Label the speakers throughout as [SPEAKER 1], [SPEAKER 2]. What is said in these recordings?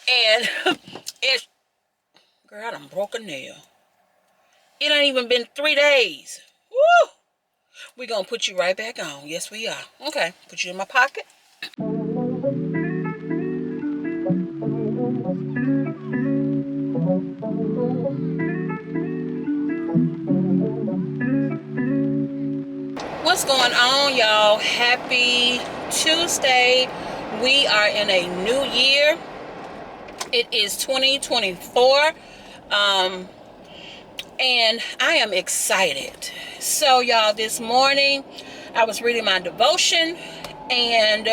[SPEAKER 1] And it's, girl, I done broke a nail. It ain't even been 3 days. Woo! We gonna put you right back on. Yes, we are. Okay, put you in my pocket. What's going on, y'all? Happy Tuesday. We are in a new year. It is 2024. And I am excited. So, y'all, this morning I was reading my devotion, and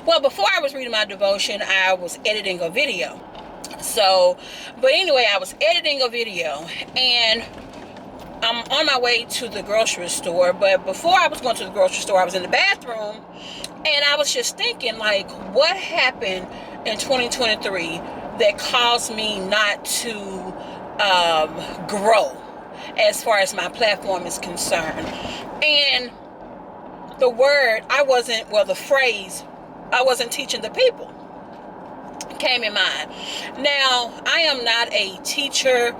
[SPEAKER 1] well, before I was reading my devotion, I was editing a video. So, but anyway, I was editing a video, and I'm on my way to the grocery store. But before I was going to the grocery store, I was in the bathroom, and I was just thinking, like, what happened in 2023 that caused me not to grow as far as my platform is concerned. And the phrase, I wasn't teaching the people, came in mind. Now, I am not a teacher.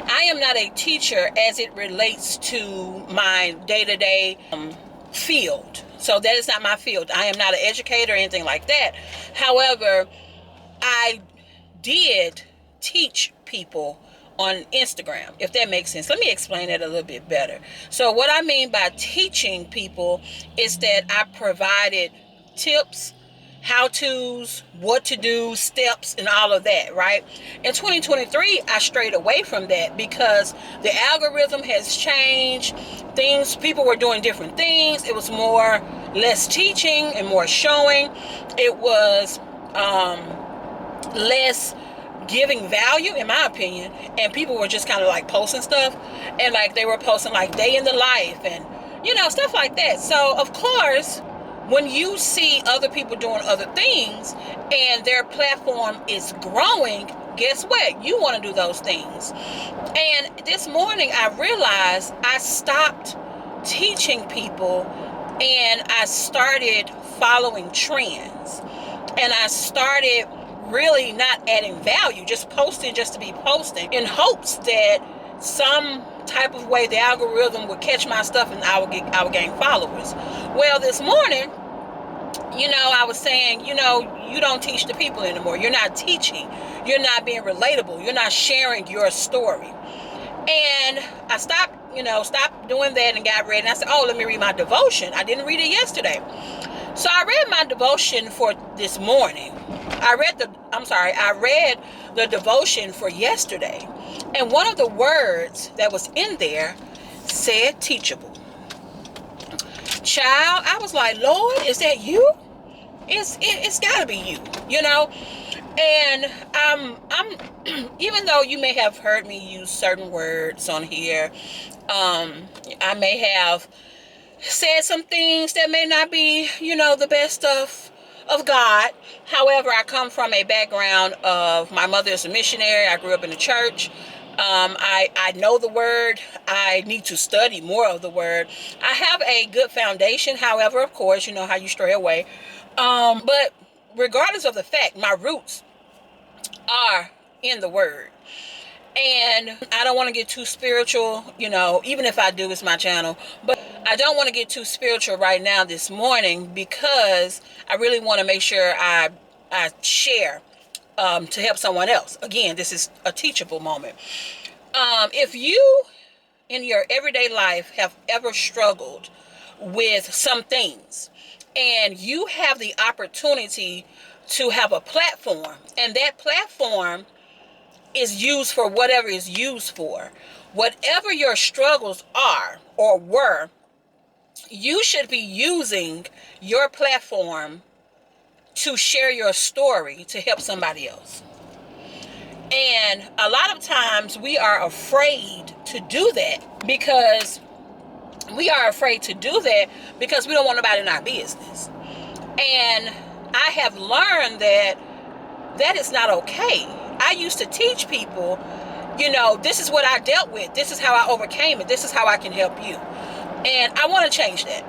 [SPEAKER 1] I am not a teacher as it relates to my day-to-day field. So that is not my field. I am not an educator or anything like that. However, I did teach people on Instagram, if that makes sense. Let me explain it a little bit better. So what I mean by teaching people is that I provided tips, how-tos, what to do, steps, and all of that, right? In 2023, I strayed away from that because the algorithm has changed. People were doing different things. It was less teaching and more showing. It was less giving value, in my opinion, and people were just kind of like posting stuff, and like they were posting like day in the life and stuff like that. So of course, when you see other people doing other things and their platform is growing, guess what? You want to do those things. And this morning I realized I stopped teaching people and I started following trends, and I started really not adding value, just posting just to be posting in hopes that some type of way the algorithm would catch my stuff and I would gain followers. Well, this morning, I was saying, you don't teach the people anymore. You're not teaching. You're not being relatable. You're not sharing your story. And I stopped doing that and got ready. And I said, oh, let me read my devotion. I didn't read it yesterday. So I read my devotion for this morning. I read the devotion for yesterday. And one of the words that was in there said teachable. Child, I was like, Lord, is that you? It's gotta be you, And I'm even though you may have heard me use certain words on here, I may have said some things that may not be, the best of God. However, I come from a background of my mother is a missionary. I grew up in the church. I know the word. I need to study more of the word. I have a good foundation. However, of course, you know how you stray away. But regardless of the fact, my roots are in the word. And I don't want to get too spiritual, even if I do, it's my channel. But I don't want to get too spiritual right now this morning because I really want to make sure I share to help someone else. Again, this is a teachable moment. If you in your everyday life have ever struggled with some things and you have the opportunity to have a platform, and that platform is used for whatever it's used for, whatever your struggles are or were, you should be using your platform to share your story to help somebody else. And a lot of times we are afraid to do that because we don't want nobody in our business. And I have learned that is not okay. I used to teach people, this is what I dealt with. This is how I overcame it. This is how I can help you. And I want to change that.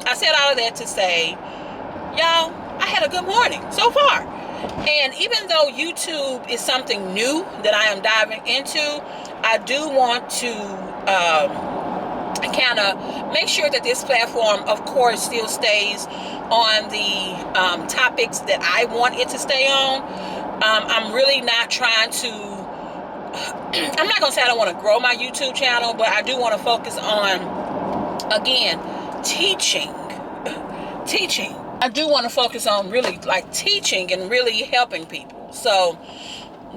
[SPEAKER 1] I said all of that to say, y'all, I had a good morning so far. And even though YouTube is something new that I am diving into, I do want to kind of make sure that this platform, of course, still stays on the topics that I want it to stay on. I'm really not trying to, I'm not going to say I don't want to grow my YouTube channel, but I do want to focus on, again, teaching. I do want to focus on really like teaching and really helping people. So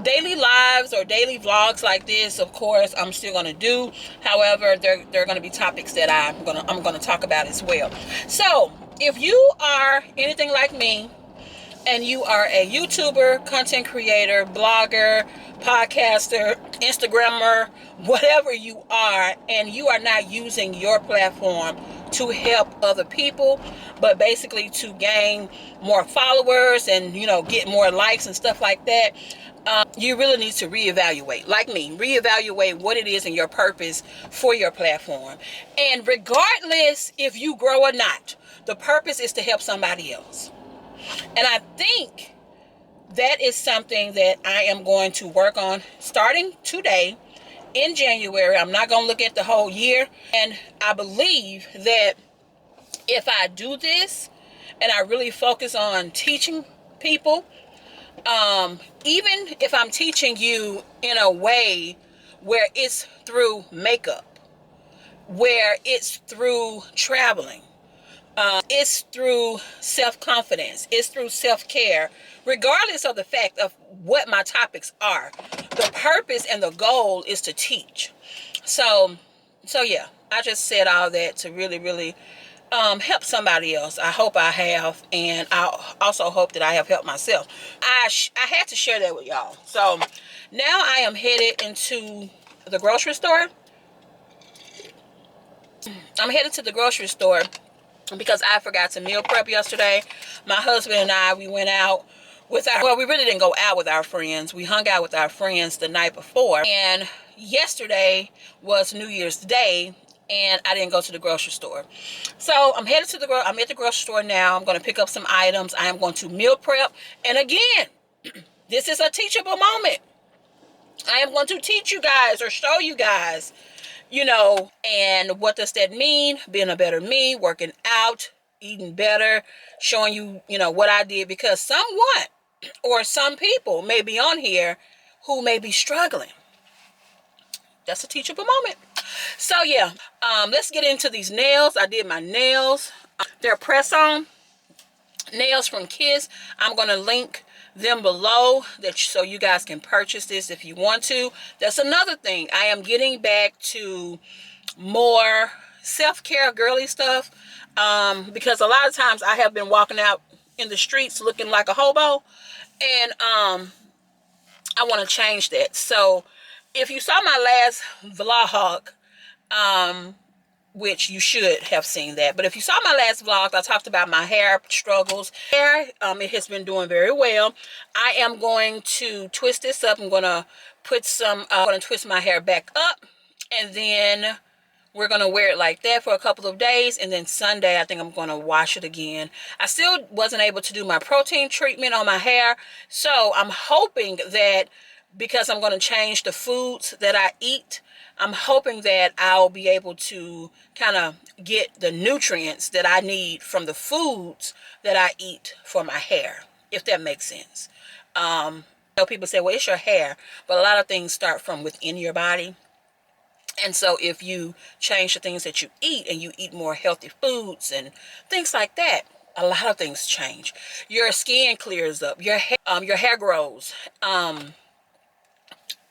[SPEAKER 1] daily lives or daily vlogs like this, of course, I'm still going to do. However, there are going to be topics that I'm going to talk about as well. So if you are anything like me and you are a YouTuber, content creator, blogger, podcaster, Instagrammer, whatever you are, and you are not using your platform to help other people, but basically to gain more followers and, you know, get more likes and stuff like that, you really need to reevaluate. Like me, reevaluate what it is and your purpose for your platform. And regardless if you grow or not, the purpose is to help somebody else. And I think that is something that I am going to work on starting today in January. I'm not going to look at the whole year. And I believe that if I do this and I really focus on teaching people, even if I'm teaching you in a way where it's through makeup, where it's through traveling, it's through self-confidence, it's through self-care, regardless of the fact of what my topics are, the purpose and the goal is to teach. So yeah, I just said all that to really help somebody else. I hope I have, and I also hope that I have helped myself. I had to share that with y'all. So now I am headed into the grocery store. I'm headed to the grocery store because I forgot to meal prep yesterday. My husband and I, we went out with our, well, we really didn't go out with our friends. We hung out with our friends the night before. And yesterday was New Year's Day, and I didn't go to the grocery store. So I'm headed to I'm at the grocery store now. I'm going to pick up some items. I am going to meal prep. And again, this is a teachable moment. I am going to teach you guys or show you guys, you know, and what does that mean? Being a better me, working out, eating better, showing you, you know, what I did, because someone or some people may be on here who may be struggling. That's a teachable moment. So yeah, let's get into these nails. I did my nails. They're press-on nails from Kiss. I'm going to link them below so you guys can purchase this if you want to. That's another thing. I am getting back to more self-care girly stuff, because a lot of times I have been walking out in the streets looking like a hobo, and I want to change that. So if you saw my last vlog, which you should have seen that, but if you saw my last vlog, I talked about my hair struggles. It has been doing very well. I am going to twist this up. I'm going to put some, I'm going to twist my hair back up, and then we're going to wear it like that for a couple of days, and then Sunday I think I'm going to wash it again. I still wasn't able to do my protein treatment on my hair, so I'm hoping that because I'm going to change the foods that I eat, I'm hoping that I'll be able to kind of get the nutrients that I need from the foods that I eat for my hair, if that makes sense. People say, well, it's your hair, but a lot of things start from within your body. And so if you change the things that you eat and you eat more healthy foods and things like that, a lot of things change. Your skin clears up, your hair grows.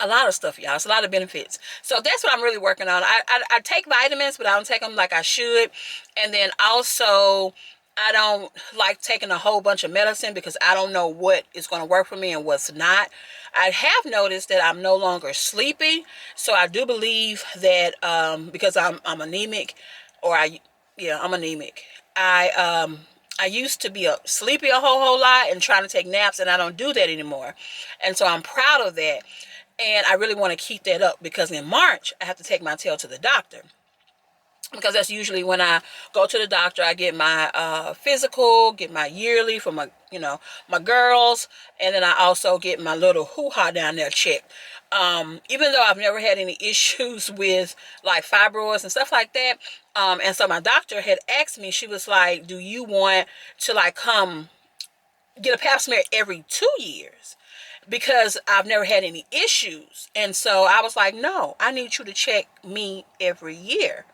[SPEAKER 1] A lot of stuff, y'all. It's a lot of benefits. So that's what I'm really working on. I take vitamins, but I don't take them like I should. And then also, I don't like taking a whole bunch of medicine because I don't know what is going to work for me and what's not. I have noticed that I'm no longer sleepy. So I do believe that because I'm anemic, or I'm anemic. I used to be sleepy a whole lot and trying to take naps, and I don't do that anymore. And so I'm proud of that. And I really want to keep that up because in March, I have to take my tail to the doctor. because that's usually when I go to the doctor. I get my physical, get my yearly for my, my girls, and then I also get my little hoo-ha down there checked. Even though I've never had any issues with like fibroids and stuff like that, and so my doctor had asked me, she was like, do you want to like come get a pap smear every 2 years? Because I've never had any issues. And so I was like, no, I need you to check me every year.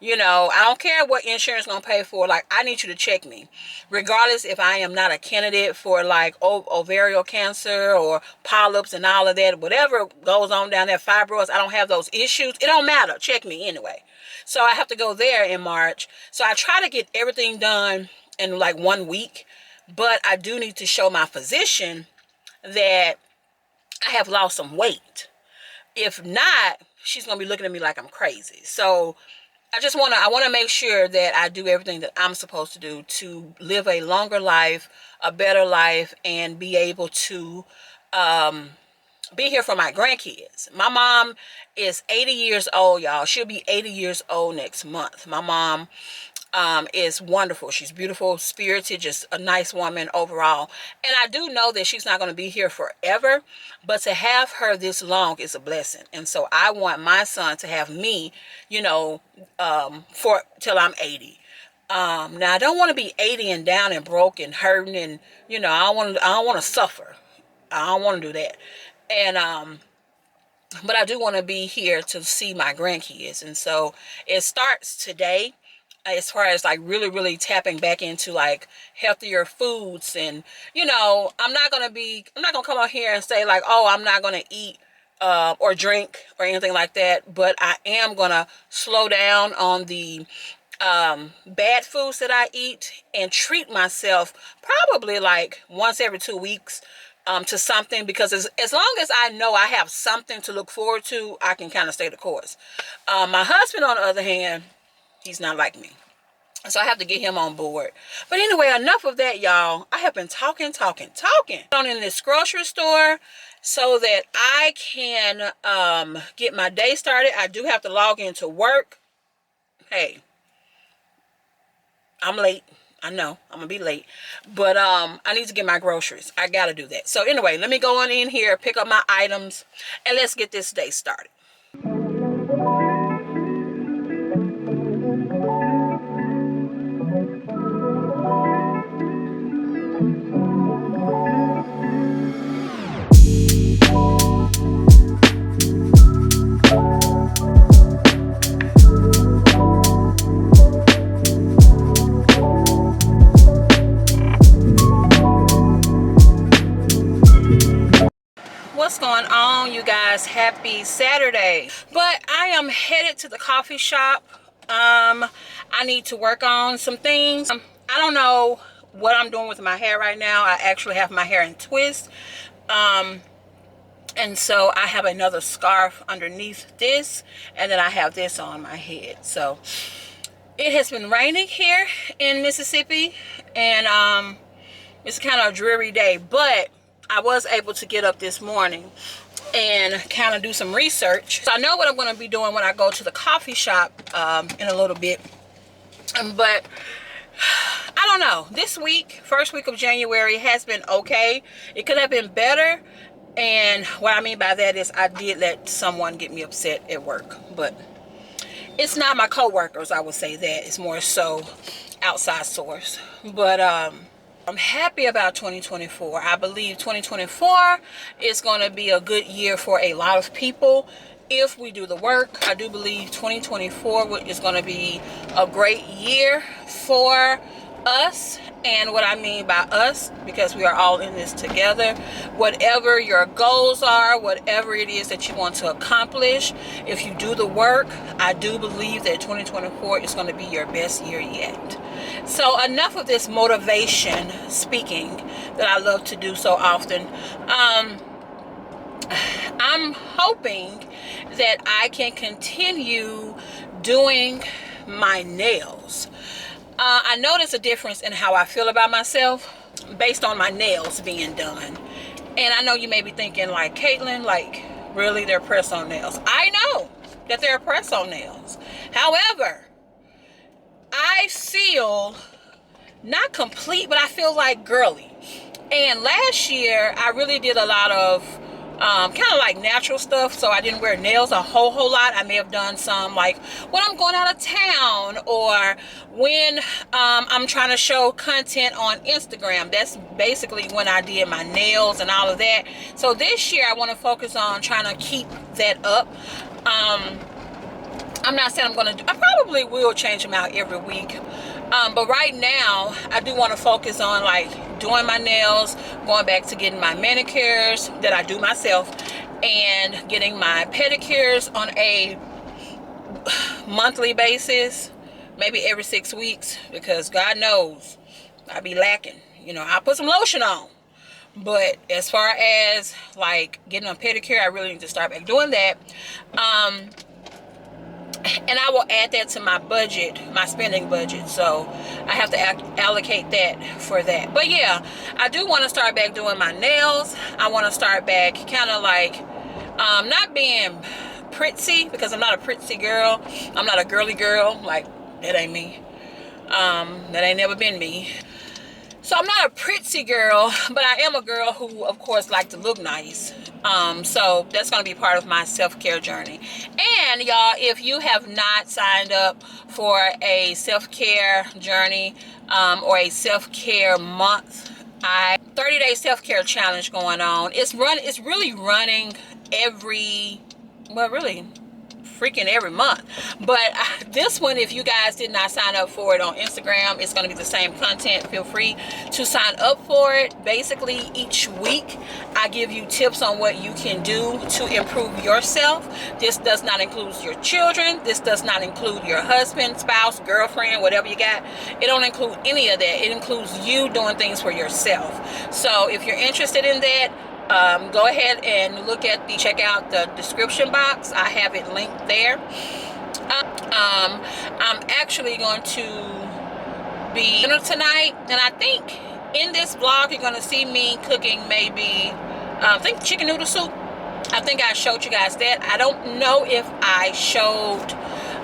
[SPEAKER 1] I don't care what insurance gonna pay for. Like, I need you to check me, regardless if I am not a candidate for like ovarian cancer or polyps and all of that. Whatever goes on down there, fibroids, I don't have those issues. It don't matter. Check me anyway. So I have to go there in March. So I try to get everything done in like 1 week, but I do need to show my physician that I have lost some weight. If not, she's gonna be looking at me like I'm crazy. So I want to make sure that I do everything that I'm supposed to do to live a longer life, a better life, and be able to be here for my grandkids. My mom is 80 years old, y'all. She'll be 80 years old next month. My mom is wonderful. She's beautiful, spirited, just a nice woman overall. And I do know that she's not going to be here forever, but to have her this long is a blessing. And so I want my son to have me, for till I'm 80. Now I don't want to be 80 and down and broke and hurting, and I don't want to suffer. I don't want to do that. And but I do want to be here to see my grandkids. And so it starts today, as far as like really, really tapping back into like healthier foods. And, I'm not going to come out here and say like, oh, I'm not going to eat or drink or anything like that. But I am going to slow down on the bad foods that I eat and treat myself probably like once every 2 weeks to something, because as long as I know I have something to look forward to, I can kind of stay the course. My husband, on the other hand, he's not like me. So I have to get him on board. But anyway, enough of that, y'all. I have been talking on in this grocery store so that I can get my day started. I do have to log into work. Hey, I'm late. I know I'm gonna be late, but I need to get my groceries. I gotta do that. So anyway, let me go on in here, pick up my items, and let's get this day started. What's going on, you guys? Happy Saturday. But I am headed to the coffee shop. I need to work on some things. I don't know what I'm doing with my hair right now. I actually have my hair in twists. And so I have another scarf underneath this, and then I have this on my head. So it has been raining here in Mississippi, and it's kind of a dreary day, but I was able to get up this morning and kind of do some research. So I know what I'm going to be doing when I go to the coffee shop in a little bit. But I don't know. This week, first week of January, has been okay. It could have been better. And what I mean by that is I did let someone get me upset at work. But it's not my coworkers, I would say that. It's more so outside source. But I'm happy about 2024. I believe 2024 is going to be a good year for a lot of people if we do the work. I do believe 2024 is going to be a great year for us. And what I mean by us, because we are all in this together, whatever your goals are, whatever it is that you want to accomplish, if you do the work, I do believe that 2024 is going to be your best year yet. So enough of this motivation speaking that I love to do so often. I'm hoping that I can continue doing my nails. I notice a difference in how I feel about myself based on my nails being done. And I know you may be thinking like, Caitlin, like, really, they're press-on nails? I know that they're press-on nails. However, I feel not complete, but I feel like girly. And last year I really did a lot of kind of like natural stuff, so I didn't wear nails a whole lot. I may have done some like when I'm going out of town, or when I'm trying to show content on Instagram. That's basically when I did my nails and all of that. So this year I want to focus on trying to keep that up. I'm not saying I'm going to do, I probably will change them out every week. But right now, I do want to focus on like doing my nails, going back to getting my manicures that I do myself, and getting my pedicures on a monthly basis, maybe every 6 weeks, because God knows I be lacking. You know, I put some lotion on. But as far as like getting a pedicure, I really need to start back doing that. And I will add that to my budget, my spending budget. So I have to allocate that for that. But yeah, I do want to start back doing my nails. I want to start back kind of like not being pretty, because I'm not a pretty girl. I'm not a girly girl. Like, that ain't me. That ain't never been me. So I'm not a pretty girl, but I am a girl who, of course, like to look nice. So that's going to be part of my self-care journey. And y'all, if you have not signed up for a self-care journey or a self-care month, 30-day self-care challenge going on. It's really running really freaking every month. But this one, if you guys did not sign up for it on Instagram, it's going to be the same content. Feel free to sign up for it. Basically, each week I give you tips on what you can do to improve yourself. This does not include your children. This does not include your husband, spouse, girlfriend, whatever you got. It don't include any of that. It includes you doing things for yourself. So if you're interested in that, go ahead and check out the description box. I have it linked there. I'm actually going to be dinner tonight, and I think in this vlog you're going to see me cooking maybe I think chicken noodle soup. I think I showed you guys that. I don't know if I showed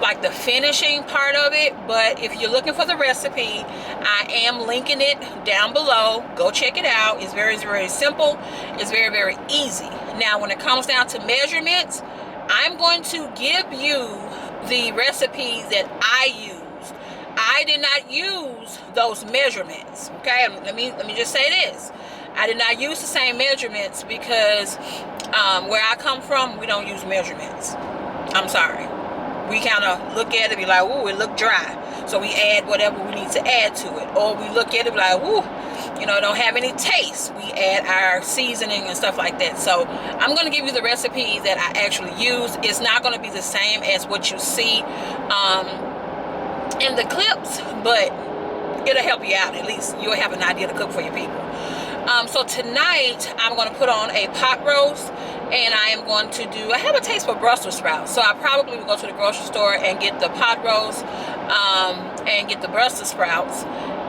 [SPEAKER 1] like the finishing part of it, but if you're looking for the recipe, I am linking it down below. Go check it out. It's very, very simple. It's very, very easy. Now, when it comes down to measurements, I'm going to give you the recipes that I used. I did not use those measurements. Okay, let me just say this. I did not use the same measurements because where I come from, we don't use measurements. I'm sorry. We kind of look at it and be like, ooh, it look dry. So we add whatever we need to add to it. Or we look at it and be like, ooh, you know, it don't have any taste. We add our seasoning and stuff like that. So I'm going to give you the recipe that I actually use. It's not going to be the same as what you see in the clips, but it'll help you out. At least you'll have an idea to cook for your people. So tonight I'm going to put on a pot roast, and I am going to I have a taste for Brussels sprouts, so I probably will go to the grocery store and get the pot roast and get the Brussels sprouts,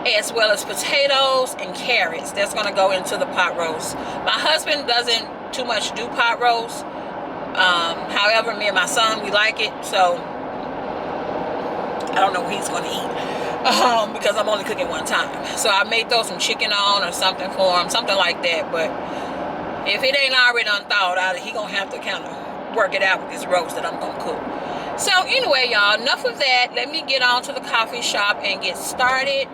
[SPEAKER 1] as well as potatoes and carrots. That's going to go into the pot roast. My husband doesn't too much do pot roast. However, me and my son, we like it, so I don't know what he's going to eat. Because I'm only cooking one time. So I may throw some chicken on or something for him, something like that. But if it ain't already unthawed out, he gonna have to kind of work it out with this roast that I'm gonna cook. So anyway, y'all, enough of that. Let me get on to the coffee shop and get started.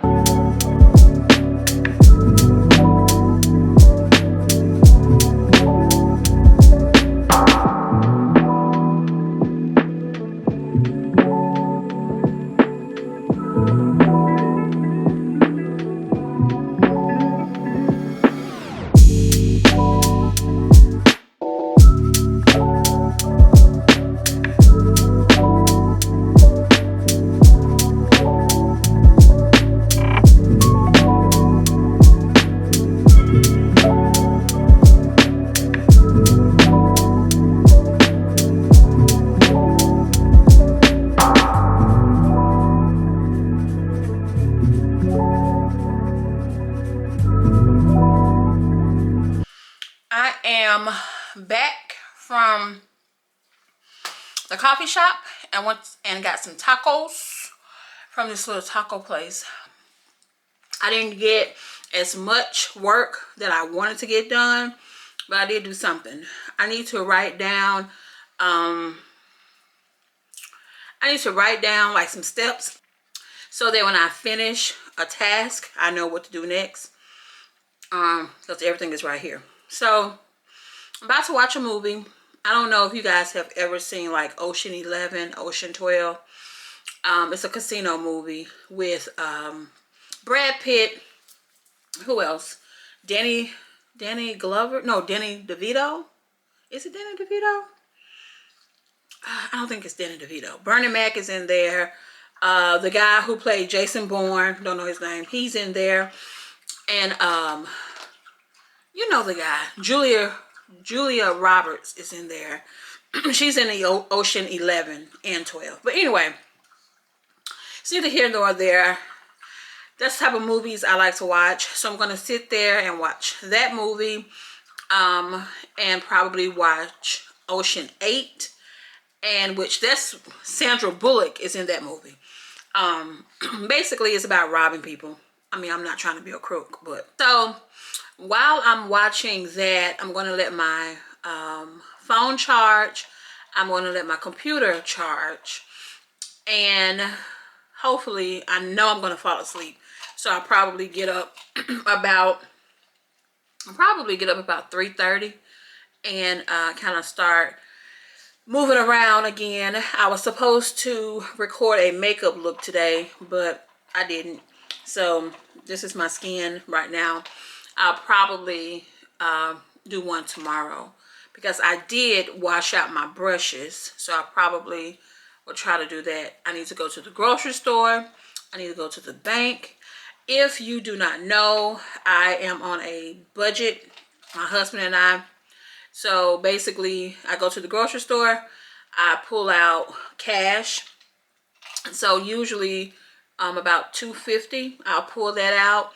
[SPEAKER 1] Back from the coffee shop and went and got some tacos from this little taco place. I didn't get as much work that I wanted to get done, but I did do something. I need to write down like some steps so that when I finish a task, I know what to do next. Because everything is right here. So I'm about to watch a movie. I don't know if you guys have ever seen like Ocean 11, Ocean 12. It's a casino movie with Brad Pitt. Who else? Danny Glover? No, Danny DeVito. Is it Danny DeVito? I don't think it's Danny DeVito. Bernie Mac is in there. The guy who played Jason Bourne, don't know his name, he's in there. And you know the guy, Julia Roberts is in there. She's in the Ocean 11 and 12. But anyway, it's neither here nor there. That's the type of movies I like to watch. So I'm going to sit there and watch that movie. And probably watch Ocean 8. And which that's Sandra Bullock is in that movie. Basically it's about robbing people. I mean, I'm not trying to be a crook, but so while I'm watching that, I'm going to let my phone charge. I'm going to let my computer charge, and hopefully, I know I'm going to fall asleep. So I'll probably get up about 3:30 and kind of start moving around again. I was supposed to record a makeup look today, but I didn't. So this is my skin right now. I'll probably do one tomorrow because I did wash out my brushes. So I probably will try to do that. I need to go to the grocery store. I need to go to the bank. If you do not know, I am on a budget, my husband and I. So basically, I go to the grocery store, I pull out cash. So usually about $2.50, I'll pull that out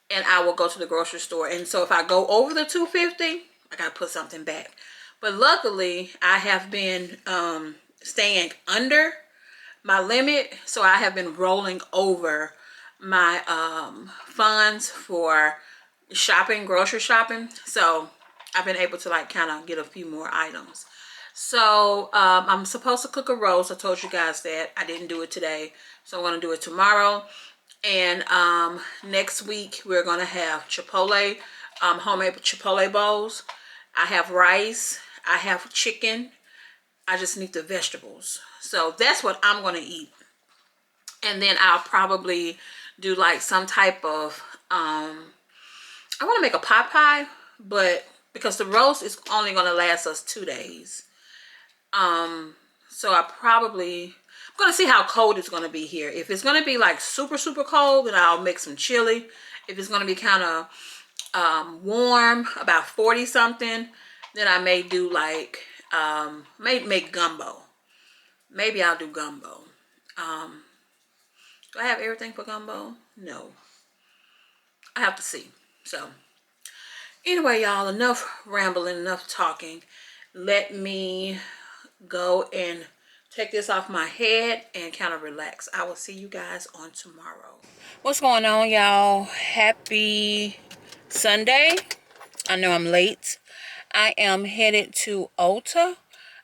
[SPEAKER 1] and I will go to the grocery store. And so if I go over the $2.50, I gotta put something back. But luckily, I have been staying under my limit. So I have been rolling over my funds for shopping, grocery shopping. So I've been able to like kind of get a few more items. So I'm supposed to cook a roast. I told you guys that. I didn't do it today. So I'm going to do it tomorrow. And next week we're going to have Chipotle, homemade Chipotle bowls. I have rice. I have chicken. I just need the vegetables. So that's what I'm going to eat. And then I'll probably do like some type of, I want to make a pot pie, but because the roast is only going to last us 2 days. So I'm going to see how cold it's going to be here. If it's going to be like super, super cold, then I'll make some chili. If it's going to be kind of warm, about 40 something, then I may do like, may make gumbo. Maybe I'll do gumbo. Do I have everything for gumbo? No. I have to see. So anyway, y'all, enough rambling, enough talking. Let me go and take this off my head and kind of relax. I will see you guys on tomorrow. What's going on, y'all? Happy Sunday. I know I'm late. I am headed to Ulta.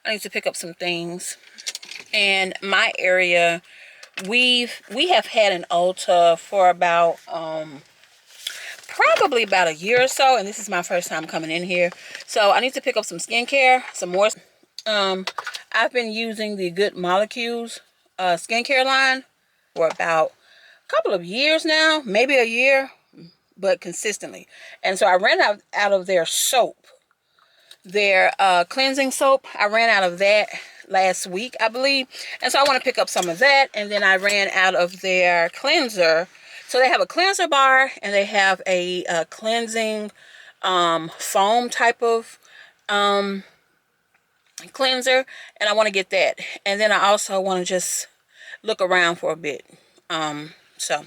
[SPEAKER 1] I need to pick up some things. And my area, we have had an Ulta for about probably about a year or so, and this is my first time coming in here. So I need to pick up some skincare, some more. I've been using the Good Molecules skincare line for about a couple of years now, maybe a year, but consistently. And so I ran out of their soap, their cleansing soap. I ran out of that last week, I believe. And so I want to pick up some of that. And then I ran out of their cleanser. So they have a cleanser bar and they have a cleansing foam type of cleanser, and I want to get that. And then I also want to just look around for a bit. So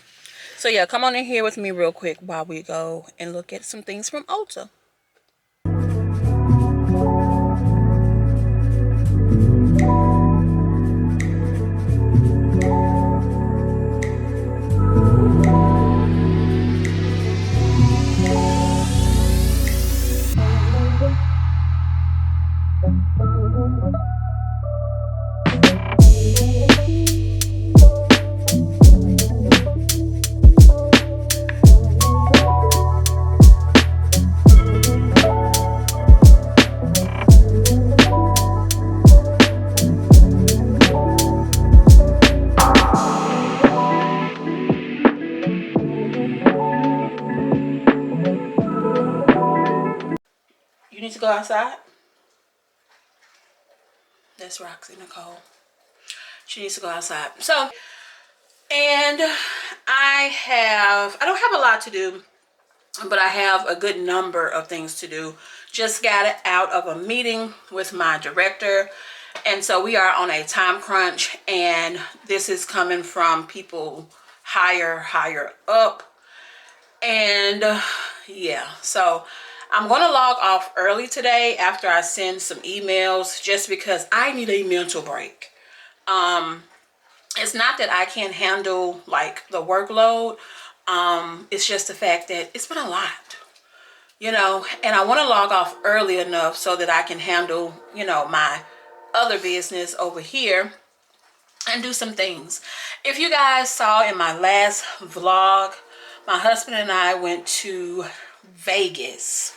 [SPEAKER 1] yeah, come on in here with me real quick while we go and look at some things from Ulta. outside? That's Roxy Nicole. She needs to go outside. So, and I don't have a lot to do, but I have a good number of things to do. Just got out of a meeting with my director, and so we are on a time crunch, and this is coming from people higher up. And yeah, so I'm going to log off early today after I send some emails, just because I need a mental break. It's not that I can't handle like the workload. It's just the fact that it's been a lot, you know, and I want to log off early enough so that I can handle, you know, my other business over here and do some things. If you guys saw in my last vlog, my husband and I went to Vegas.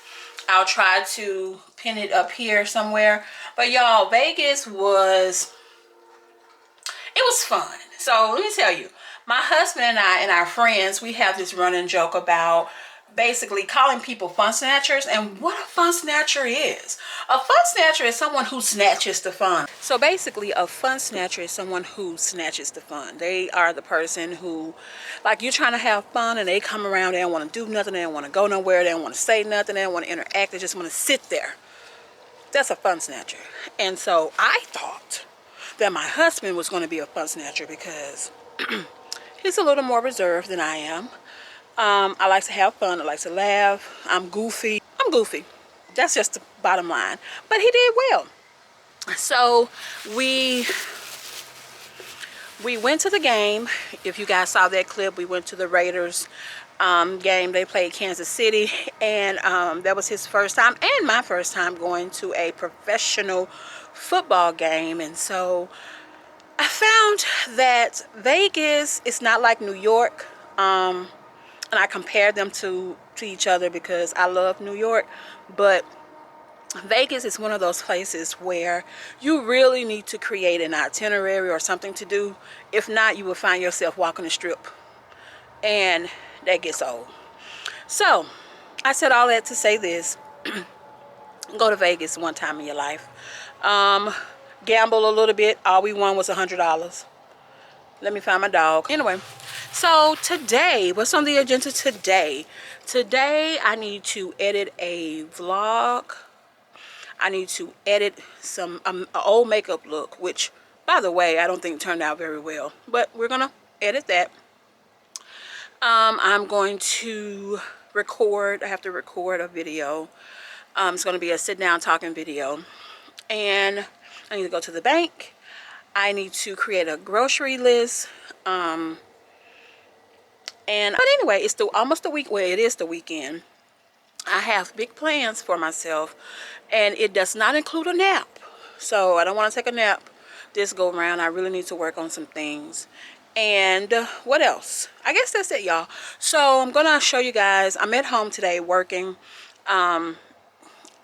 [SPEAKER 1] I'll try to pin it up here somewhere. But y'all, Vegas was fun. So let me tell you, my husband and I and our friends, we have this running joke about basically calling people fun snatchers. And what a fun snatcher is. A fun snatcher is someone who snatches the fun. So basically, a fun snatcher is someone who snatches the fun. They are the person who, like, you're trying to have fun and they come around, they don't want to do nothing, they don't want to go nowhere, they don't want to say nothing, they don't want to interact, they just want to sit there. That's a fun snatcher. And so I thought that my husband was going to be a fun snatcher because he's a little more reserved than I am. I like to have fun. I like to laugh. I'm goofy. That's just the bottom line. But he did well. So we went to the game. If you guys saw that clip, we went to the Raiders game. They played Kansas City, and that was his first time and my first time going to a professional football game. And so I found that Vegas is not like New York. And I compared them to each other because I love New York, but Vegas is one of those places where you really need to create an itinerary or something to do. If not, you will find yourself walking the strip, and that gets old. So I said all that to say this: go to Vegas one time in your life, gamble a little bit. All we won was $100. Let me find my dog. Anyway, so today, what's on the agenda today? Today, I need to edit a vlog. I need to edit some an old makeup look, which, by the way, I don't think turned out very well. But we're going to edit that. I'm going to record. I have to record a video. It's going to be a sit-down talking video. And I need to go to the bank. I need to create a grocery list. But anyway, it's almost the week. Well, it is the weekend. I have big plans for myself, and it does not include a nap. So I don't want to take a nap this go around. I really need to work on some things. And what else? I guess that's it, y'all. So I'm gonna show you guys. I'm at home today working.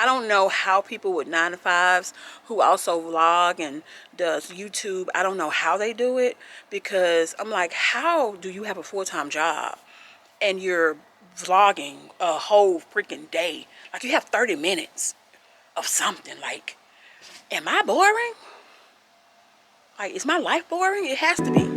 [SPEAKER 1] I don't know how people with 9-to-5s who also vlog and does YouTube, I don't know how they do it, because I'm like, how do you have a full-time job and you're vlogging a whole freaking day? Like, you have 30 minutes of something. Like, am I boring? Like, is my life boring? It has to be.